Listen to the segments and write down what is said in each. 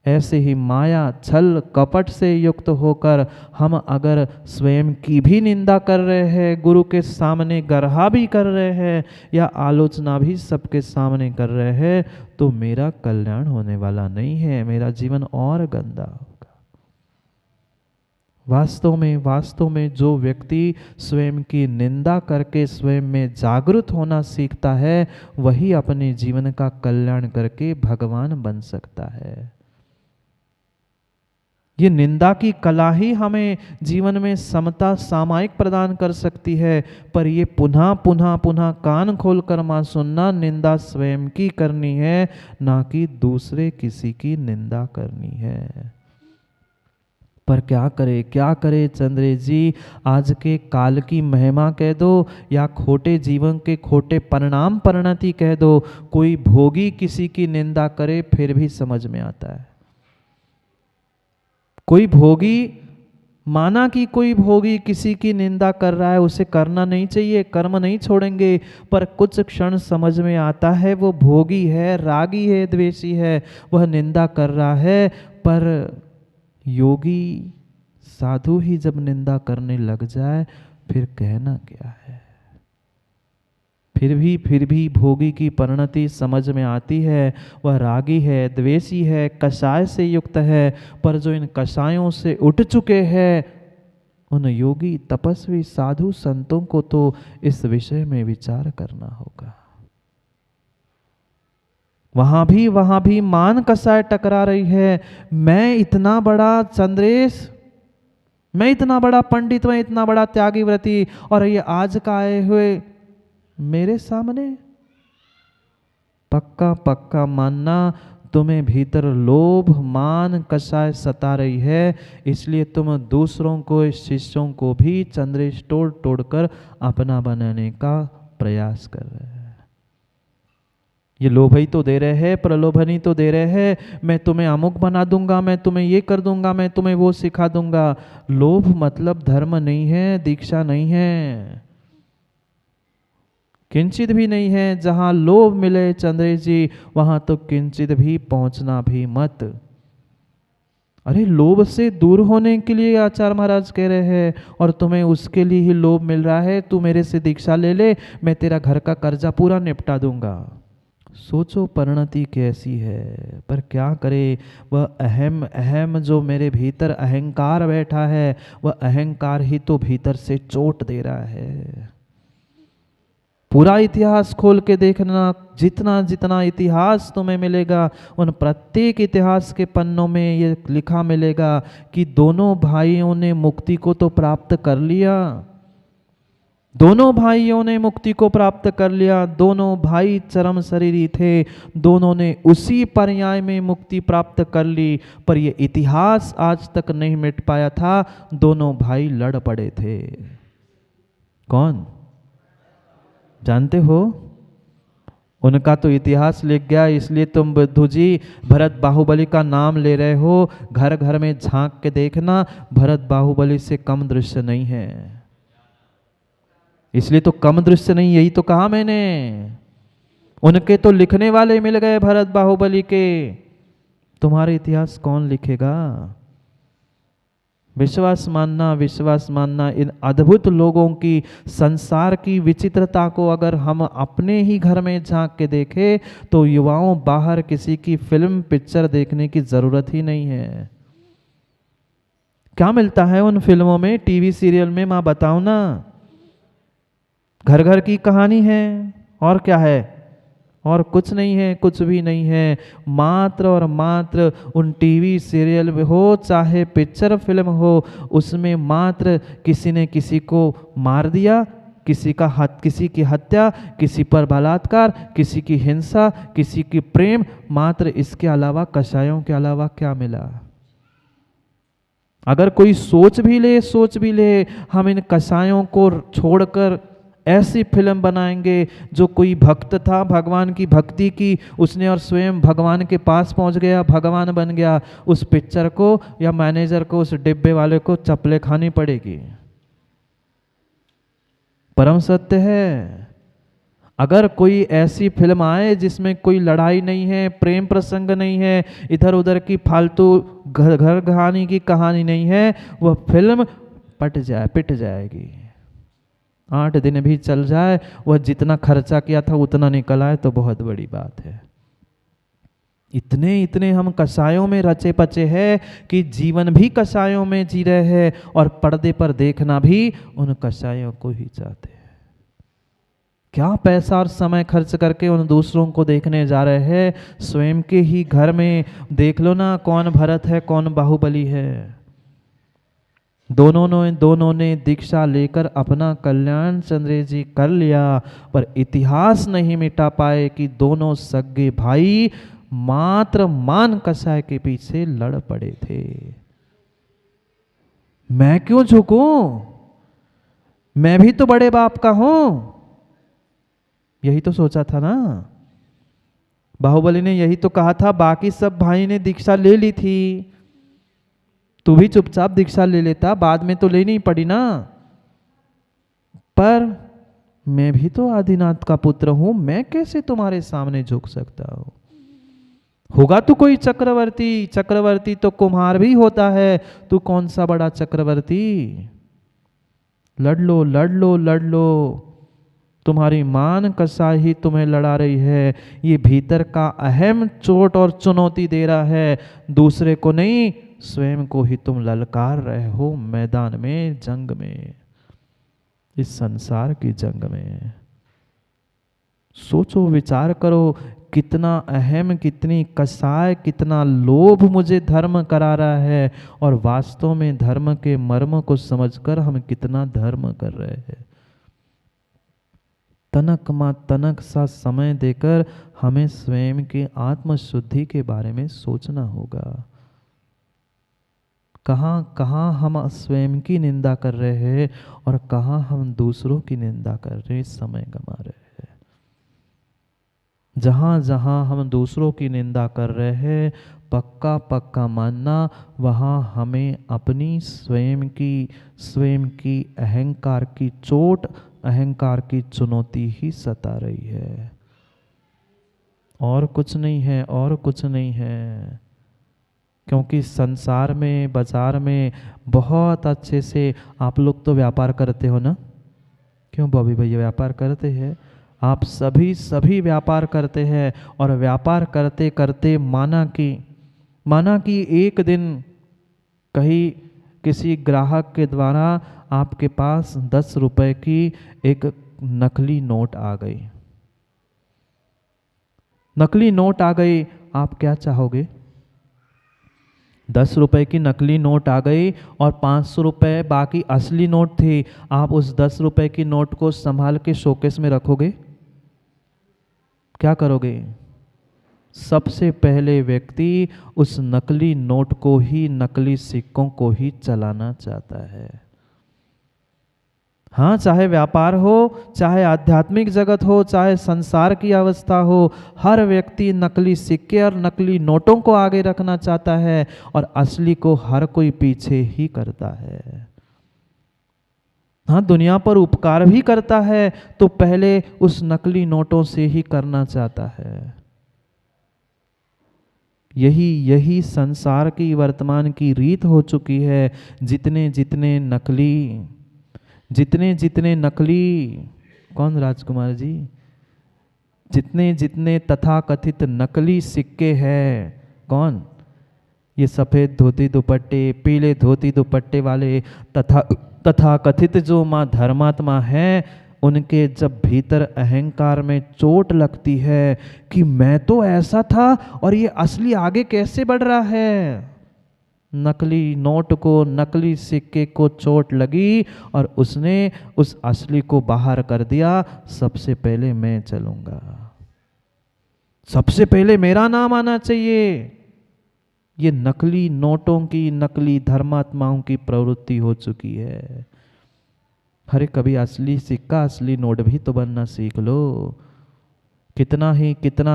ऐसे ही माया छल कपट से युक्त होकर हम अगर स्वयं की भी निंदा कर रहे हैं, गुरु के सामने गर्हा भी कर रहे हैं या आलोचना भी सबके सामने कर रहे हैं, तो मेरा कल्याण होने वाला नहीं है, मेरा जीवन और गंदा होगा। वास्तव में जो व्यक्ति स्वयं की निंदा करके स्वयं में जागृत होना सीखता है, वही अपने जीवन का कल्याण करके भगवान बन सकता है। ये निंदा की कला ही हमें जीवन में समता सामायिक प्रदान कर सकती है, पर ये पुनः पुनः पुनः कान खोल कर मां सुनना, निंदा स्वयं की करनी है, ना कि दूसरे किसी की निंदा करनी है। पर क्या करे चंद्रेश जी, आज के काल की महिमा कह दो या खोटे जीवन के खोटे परिणाम परिणति कह दो, कोई भोगी किसी की निंदा करे फिर भी समझ में आता है। कोई भोगी, माना कि कोई भोगी किसी की निंदा कर रहा है, उसे करना नहीं चाहिए, कर्म नहीं छोड़ेंगे, पर कुछ क्षण समझ में आता है वो भोगी है, रागी है, द्वेषी है, वह निंदा कर रहा है। पर योगी साधु ही जब निंदा करने लग जाए, फिर कहना क्या है। फिर भी भोगी की परिणति समझ में आती है, वह रागी है, द्वेषी है, कषाय से युक्त है, पर जो इन कषायों से उठ चुके हैं, उन योगी तपस्वी साधु संतों को तो इस विषय में विचार करना होगा। वहां भी मान कषाय टकरा रही है। मैं इतना बड़ा चंद्रेश, मैं इतना बड़ा पंडित, मैं इतना बड़ा त्यागी व्रती, और ये आज का आए हुए मेरे सामने। पक्का पक्का मानना, तुम्हें भीतर लोभ मान कषाय सता रही है, इसलिए तुम दूसरों को, शिष्यों को भी चंद्रेश तोड़ तोड़ कर अपना बनाने का प्रयास कर रहे हैं। ये लोभ ही तो दे रहे हैं, प्रलोभन ही तो दे रहे हैं, मैं तुम्हें अमुक बना दूंगा, मैं तुम्हें ये कर दूंगा, मैं तुम्हें वो सिखा दूंगा। लोभ मतलब धर्म नहीं है, दीक्षा नहीं है, किंचित भी नहीं है। जहां लोभ मिले चंद्रेश जी, वहां तो किंचित भी पहुंचना भी मत। अरे लोभ से दूर होने के लिए आचार्य महाराज कह रहे हैं, और तुम्हें उसके लिए ही लोभ मिल रहा है। तू मेरे से दीक्षा ले ले, मैं तेरा घर का कर्जा पूरा निपटा दूंगा। सोचो परिणति कैसी है। पर क्या करे, वह अहम जो मेरे भीतर अहंकार बैठा है, वह अहंकार ही तो भीतर से चोट दे रहा है। पूरा इतिहास खोल के देखना, जितना जितना इतिहास तुम्हें मिलेगा, उन प्रत्येक इतिहास के पन्नों में ये लिखा मिलेगा कि दोनों भाइयों ने मुक्ति को तो प्राप्त कर लिया, दोनों भाइयों ने मुक्ति को प्राप्त कर लिया, दोनों भाई चरम शरीरी थे, दोनों ने उसी पर्याय में मुक्ति प्राप्त कर ली। पर ये इतिहास आज तक नहीं मिट पाया था, दोनों भाई लड़ पड़े थे। कौन जानते हो? उनका तो इतिहास लिख गया, इसलिए तुम बुद्धू जी भरत बाहुबली का नाम ले रहे हो। घर घर में झांक के देखना, भरत बाहुबली से कम दृश्य नहीं है। इसलिए तो कम दृश्य नहीं, यही तो कहा मैंने। उनके तो लिखने वाले मिल गए भरत बाहुबली के, तुम्हारे इतिहास कौन लिखेगा? विश्वास मानना इन अद्भुत लोगों की संसार की विचित्रता को अगर हम अपने ही घर में झांक के देखें, तो युवाओं बाहर किसी की फिल्म पिक्चर देखने की जरूरत ही नहीं है। क्या मिलता है उन फिल्मों में, टीवी सीरियल में? मां बताओ ना, घर घर की कहानी है, और क्या है? और कुछ नहीं है, कुछ भी नहीं है। मात्र और मात्र उन टीवी सीरियल में हो चाहे पिक्चर फिल्म हो, उसमें मात्र किसी ने किसी को मार दिया, किसी की हत्या, किसी पर बलात्कार, किसी की हिंसा, किसी की प्रेम, मात्र इसके अलावा, कषायों के अलावा क्या मिला? अगर कोई सोच भी ले हम इन कषायों को छोड़कर ऐसी फिल्म बनाएंगे, जो कोई भक्त था, भगवान की भक्ति की उसने और स्वयं भगवान के पास पहुंच गया, भगवान बन गया, उस पिक्चर को या मैनेजर को, उस डिब्बे वाले को चप्पलें खानी पड़ेगी। परम सत्य है। अगर कोई ऐसी फिल्म आए जिसमें कोई लड़ाई नहीं है, प्रेम प्रसंग नहीं है, इधर उधर की फालतू घर घर कहानी की कहानी नहीं है, वह फिल्म पिट जाएगी। 8 दिन भी चल जाए, वह जितना खर्चा किया था उतना निकल आए तो बहुत बड़ी बात है। इतने इतने हम कसायों में रचे पचे हैं कि जीवन भी कसायों में जी रहे हैं और पर्दे पर देखना भी उन कसायों को ही चाहते हैं। क्या पैसा और समय खर्च करके उन दूसरों को देखने जा रहे हैं, स्वयं के ही घर में देख लो ना, कौन भरत है कौन बाहुबली है। दोनों ने दीक्षा लेकर अपना कल्याण चंद्र जी कर लिया, पर इतिहास नहीं मिटा पाए कि दोनों सगे भाई मात्र मान कसाय के पीछे लड़ पड़े थे। मैं क्यों झुकूं, मैं भी तो बड़े बाप का हूं, यही तो सोचा था ना। बाहुबली ने यही तो कहा था, बाकी सब भाई ने दीक्षा ले ली थी, तू भी चुपचाप दीक्षा ले लेता, बाद में तो लेनी पड़ी ना। पर मैं भी तो आदिनाथ का पुत्र हूं, मैं कैसे तुम्हारे सामने झुक सकता हूं। होगा तू कोई चक्रवर्ती, चक्रवर्ती तो कुम्हार भी होता है, तू कौन सा बड़ा चक्रवर्ती। लड़ लो लड़ लो लड़ लो, तुम्हारी मान कसाई तुम्हें लड़ा रही है। ये भीतर का अहम चोट और चुनौती दे रहा है, दूसरे को नहीं, स्वयं को ही तुम ललकार रहे हो मैदान में, जंग में, इस संसार की जंग में। सोचो विचार करो, कितना अहम, कितनी कसाय, कितना लोभ मुझे धर्म करा रहा है, और वास्तव में धर्म के मर्म को समझकर हम कितना धर्म कर रहे हैं। तनक मां तनक सा समय देकर हमें स्वयं की आत्मशुद्धि के बारे में सोचना होगा। कहाँ कहाँ हम स्वयं की निंदा कर रहे हैं और कहाँ हम दूसरों की निंदा कर रहे हैं, समय गंवा रहे हैं। जहाँ जहाँ हम दूसरों की निंदा कर रहे हैं, पक्का पक्का मानना, वहाँ हमें अपनी स्वयं की अहंकार की चोट, अहंकार की चुनौती ही सता रही है, और कुछ नहीं है, और कुछ नहीं है। क्योंकि संसार में, बाजार में बहुत अच्छे से आप लोग तो व्यापार करते हो ना, क्यों बॉबी भैया व्यापार करते हैं, आप सभी व्यापार करते हैं, और व्यापार करते करते माना कि एक दिन कहीं किसी ग्राहक के द्वारा आपके पास 10 रुपए की एक नकली नोट आ गई। नकली नोट आ गई, आप क्या चाहोगे। 10 रुपए की नकली नोट आ गई और 500 रुपए बाकी असली नोट थी, आप उस 10 रुपए की नोट को संभाल के शोकेस में रखोगे, क्या करोगे। सबसे पहले व्यक्ति उस नकली नोट को ही, नकली सिक्कों को ही चलाना चाहता है। हाँ, चाहे व्यापार हो, चाहे आध्यात्मिक जगत हो, चाहे संसार की अवस्था हो, हर व्यक्ति नकली सिक्के और नकली नोटों को आगे रखना चाहता है और असली को हर कोई पीछे ही करता है। हाँ, दुनिया पर उपकार भी करता है तो पहले उस नकली नोटों से ही करना चाहता है। यही संसार की वर्तमान की रीत हो चुकी है। जितने जितने नकली, कौन राजकुमार जी, जितने जितने तथाकथित नकली सिक्के हैं, कौन, ये सफ़ेद धोती दुपट्टे, पीले धोती दुपट्टे वाले तथाकथित जो माँ धर्मात्मा हैं, उनके जब भीतर अहंकार में चोट लगती है कि मैं तो ऐसा था और ये असली आगे कैसे बढ़ रहा है, नकली नोट को, नकली सिक्के को चोट लगी और उसने उस असली को बाहर कर दिया। सबसे पहले मैं चलूंगा, सबसे पहले मेरा नाम आना चाहिए। ये नकली नोटों की, नकली धर्मात्माओं की प्रवृत्ति हो चुकी है। अरे कभी असली सिक्का, असली नोट भी तो बनना सीख लो। कितना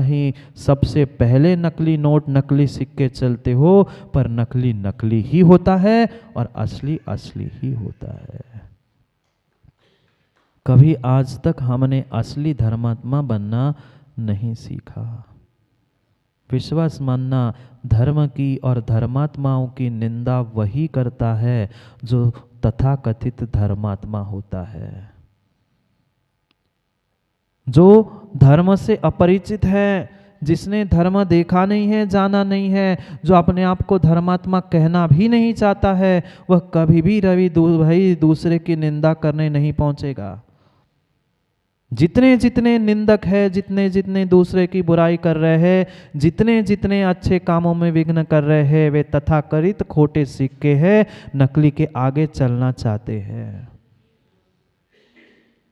ही सबसे पहले नकली नोट, नकली सिक्के चलते हो, पर नकली नकली ही होता है और असली असली ही होता है। कभी आज तक हमने असली धर्मात्मा बनना नहीं सीखा। विश्वास मानना धर्म की और धर्मात्माओं की निंदा वही करता है जो तथाकथित धर्मात्मा होता है। जो धर्म से अपरिचित है, जिसने धर्म देखा नहीं है, जाना नहीं है, जो अपने आप को धर्मात्मा कहना भी नहीं चाहता है, वह कभी भी भाई दूसरे की निंदा करने नहीं पहुंचेगा। जितने जितने निंदक है, जितने जितने दूसरे की बुराई कर रहे हैं, जितने जितने अच्छे कामों में विघ्न कर रहे हैं, वे तथाकथित खोटे सिक्के हैं, नकली के आगे चलना चाहते हैं।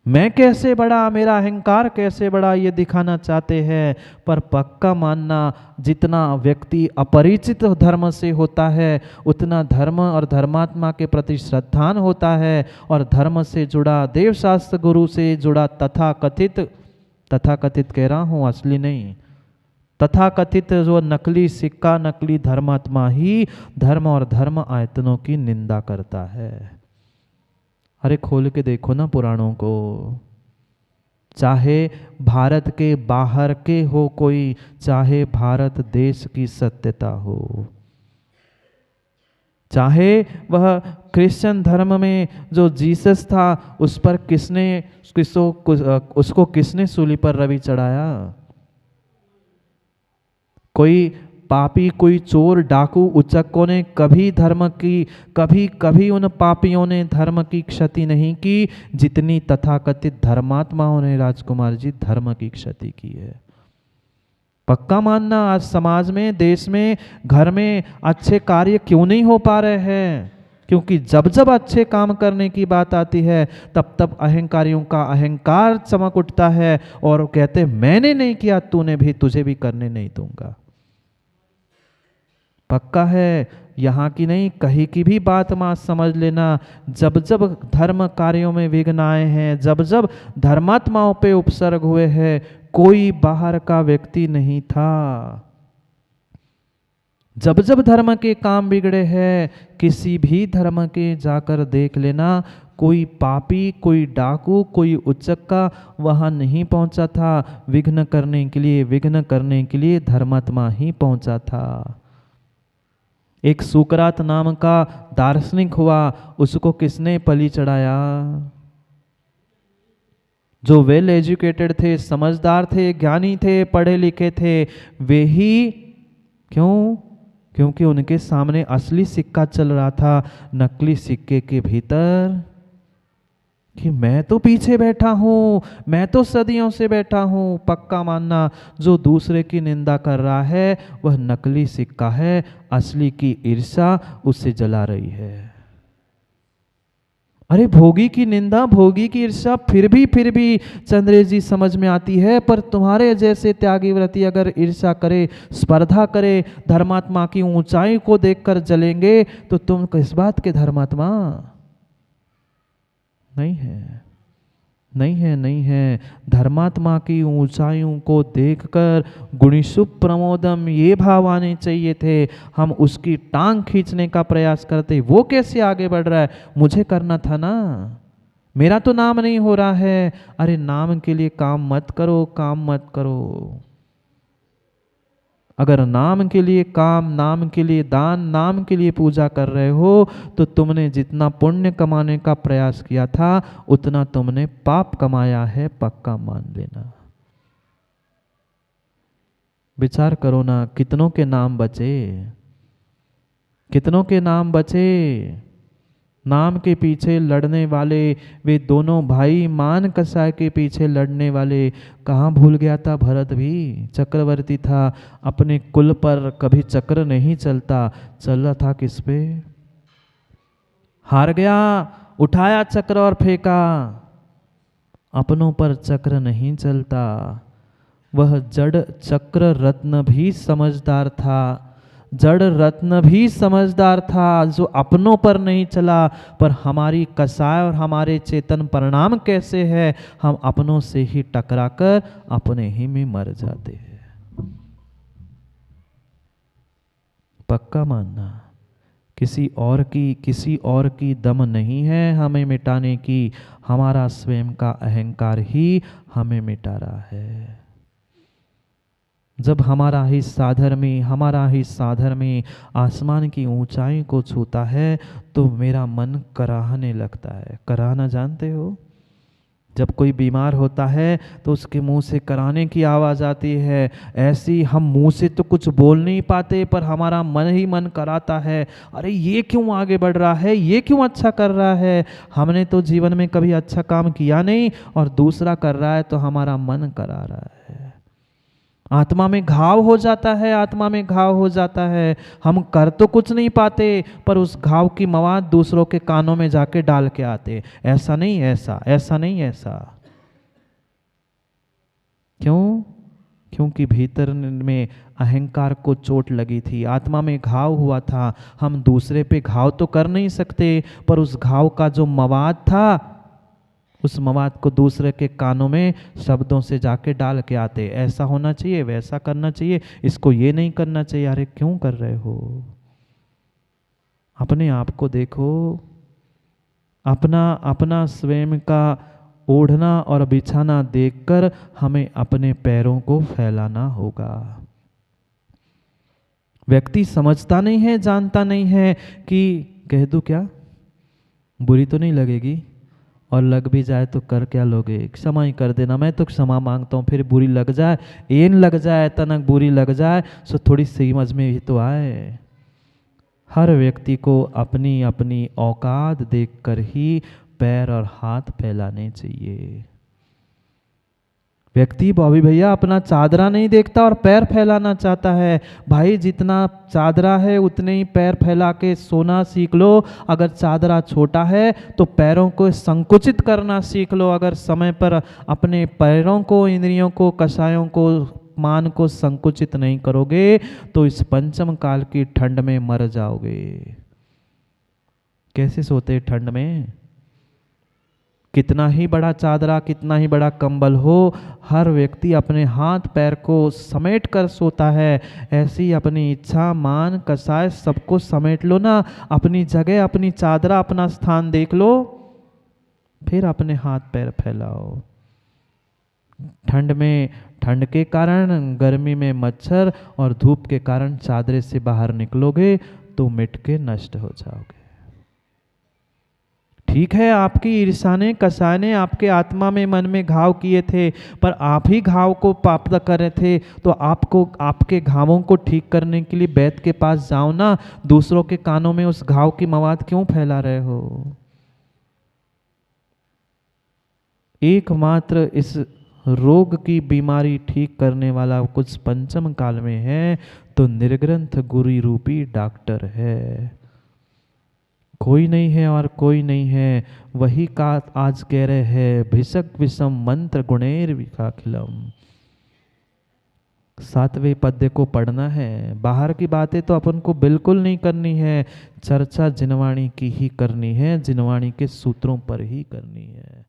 मैं कैसे बड़ा, मेरा अहंकार कैसे बड़ा, ये दिखाना चाहते हैं। पर पक्का मानना, जितना व्यक्ति अपरिचित धर्म से होता है, उतना धर्म और धर्मात्मा के प्रति श्रद्धान होता है, और धर्म से जुड़ा, देव शास्त्र गुरु से जुड़ा तथाकथित कह रहा हूँ, असली नहीं, तथाकथित जो नकली सिक्का, नकली धर्मात्मा ही धर्म और धर्म आयतनों की निंदा करता है। अरे खोल के देखो ना पुराणों को, चाहे भारत के बाहर के हो कोई, चाहे भारत देश की सत्यता हो, चाहे वह क्रिश्चियन धर्म में जो जीसस था, उस पर उसको किसने सूली पर रवि चढ़ाया? कोई पापी, कोई चोर, डाकू, उचक्कों ने कभी उन पापियों ने धर्म की क्षति नहीं की, जितनी तथाकथित धर्मात्माओं ने राजकुमार जी धर्म की क्षति की है। पक्का मानना, आज समाज में, देश में, घर में अच्छे कार्य क्यों नहीं हो पा रहे हैं? क्योंकि जब जब अच्छे काम करने की बात आती है, तब तब अहंकारियों का अहंकार चमक उठता है और कहते मैंने नहीं किया, तूने भी, तुझे भी करने नहीं दूंगा। पक्का है, यहाँ की नहीं, कहीं की भी बात मां समझ लेना, जब जब धर्म कार्यों में विघ्न आए हैं, जब जब धर्मात्माओं पे उपसर्ग हुए हैं, कोई बाहर का व्यक्ति नहीं था। जब जब धर्म के काम बिगड़े हैं, किसी भी धर्म के जाकर देख लेना, कोई पापी, कोई डाकू, कोई उचक्का वहां नहीं पहुंचा था। विघ्न करने के लिए धर्मात्मा ही पहुंचा था। एक सुकरात नाम का दार्शनिक हुआ, उसको किसने बलि चढ़ाया? जो वेल एजुकेटेड थे, समझदार थे, ज्ञानी थे, पढ़े लिखे थे, वे ही, क्यों? क्योंकि उनके सामने असली सिक्का चल रहा था, नकली सिक्के के भीतर कि मैं तो पीछे बैठा हूँ, मैं तो सदियों से बैठा हूँ। पक्का मानना, जो दूसरे की निंदा कर रहा है वह नकली सिक्का है, असली की ईर्ष्या उसे जला रही है। अरे भोगी की निंदा, भोगी की ईर्ष्या फिर भी चंद्रेश जी समझ में आती है, पर तुम्हारे जैसे त्यागी व्रती अगर ईर्ष्या करे, स्पर्धा करे, धर्मात्मा की ऊंचाई को देखकर जलेंगे, तो तुम किस बात के धर्मात्मा? नहीं है। धर्मात्मा की ऊंचाइयों को देखकर गुणिशुभ प्रमोदम ये भाव आने चाहिए थे। हम उसकी टांग खींचने का प्रयास करते, वो कैसे आगे बढ़ रहा है, मुझे करना था ना, मेरा तो नाम नहीं हो रहा है। अरे नाम के लिए काम मत करो। अगर नाम के लिए काम, नाम के लिए दान, नाम के लिए पूजा कर रहे हो, तो तुमने जितना पुण्य कमाने का प्रयास किया था, उतना तुमने पाप कमाया है, पक्का मान लेना। विचार करो ना, कितनों के नाम बचे, नाम के पीछे लड़ने वाले, वे दोनों भाई मान कसाय के पीछे लड़ने वाले, कहाँ भूल गया था भरत भी, चक्रवर्ती था, अपने कुल पर कभी चक्र नहीं चलता, चल रहा था किस पे? हार गया, उठाया चक्र और फेंका। अपनों पर चक्र नहीं चलता। वह जड़ चक्र रत्न भी समझदार था, जो अपनों पर नहीं चला। पर हमारी कसाय और हमारे चेतन परिणाम कैसे है, हम अपनों से ही टकराकर अपने ही में मर जाते हैं। पक्का मानना किसी और की दम नहीं है हमें मिटाने की, हमारा स्वयं का अहंकार ही हमें मिटा रहा है। जब हमारा ही साधर्मी आसमान की ऊंचाई को छूता है तो मेरा मन कराहने लगता है। कराहना जानते हो? जब कोई बीमार होता है तो उसके मुंह से कराने की आवाज़ आती है। ऐसी हम मुंह से तो कुछ बोल नहीं पाते पर हमारा मन ही मन कराता है, अरे ये क्यों आगे बढ़ रहा है, ये क्यों अच्छा कर रहा है। हमने तो जीवन में कभी अच्छा काम किया नहीं और दूसरा कर रहा है तो हमारा मन करा रहा है। आत्मा में घाव हो जाता है, आत्मा में घाव हो जाता है। हम कर तो कुछ नहीं पाते पर उस घाव की मवाद दूसरों के कानों में जाके डाल के आते, ऐसा नहीं ऐसा, ऐसा नहीं ऐसा। क्यों? क्योंकि भीतर में अहंकार को चोट लगी थी, आत्मा में घाव हुआ था। हम दूसरे पे घाव तो कर नहीं सकते पर उस घाव का जो मवाद था उस मवाद को दूसरे के कानों में शब्दों से जाके डाल के आते, ऐसा होना चाहिए, वैसा करना चाहिए, इसको ये नहीं करना चाहिए। अरे क्यों कर रहे हो? अपने आप को देखो। अपना स्वयं का ओढ़ना और बिछाना देखकर हमें अपने पैरों को फैलाना होगा। व्यक्ति समझता नहीं है, जानता नहीं है कि कह दूं क्या, बुरी तो नहीं लगेगी, और लग भी जाए तो कर क्या लोगे, क्षमा ही कर देना, मैं तो क्षमा मांगता हूँ। फिर बुरी लग जाए, एन लग जाए, तनक बुरी लग जाए सो थोड़ी समझ में भी तो आए। हर व्यक्ति को अपनी अपनी औकात देखकर ही पैर और हाथ फैलाने चाहिए। व्यक्ति बॉबी भैया अपना चादरा नहीं देखता और पैर फैलाना चाहता है। भाई जितना चादरा है उतने ही पैर फैला के सोना सीख लो। अगर चादरा छोटा है तो पैरों को संकुचित करना सीख लो। अगर समय पर अपने पैरों को, इंद्रियों को, कषायों को, मान को संकुचित नहीं करोगे तो इस पंचम काल की ठंड में मर जाओगे। कैसे सोते ठंड में? कितना ही बड़ा चादरा, कितना ही बड़ा कंबल हो, हर व्यक्ति अपने हाथ पैर को समेट कर सोता है। ऐसी अपनी इच्छा, मान, कसाय सबको समेट लो ना। अपनी जगह, अपनी चादरा, अपना स्थान देख लो, फिर अपने हाथ पैर फैलाओ। ठंड के कारण, गर्मी में मच्छर और धूप के कारण चादरे से बाहर निकलोगे तो मिट के नष्ट हो जाओगे। ठीक है, आपकी ईर्ष्या ने, कषाय ने आपके आत्मा में, मन में घाव किए थे, पर आप ही घाव को प्राप्त कर रहे थे तो आपको, आपके घावों को ठीक करने के लिए वैद्य के पास जाओ ना। दूसरों के कानों में उस घाव की मवाद क्यों फैला रहे हो? एकमात्र इस रोग की बीमारी ठीक करने वाला कुछ पंचम काल में है तो निर्ग्रंथ गुरु रूपी डॉक्टर है। कोई नहीं है और कोई नहीं है। वही का आज कह रहे हैं, भिषक विषम मंत्र गुणेर विखाखिलम। 7वें पद्य को पढ़ना है। बाहर की बातें तो अपन को बिल्कुल नहीं करनी है, चर्चा जिनवाणी की ही करनी है, जिनवाणी के सूत्रों पर ही करनी है।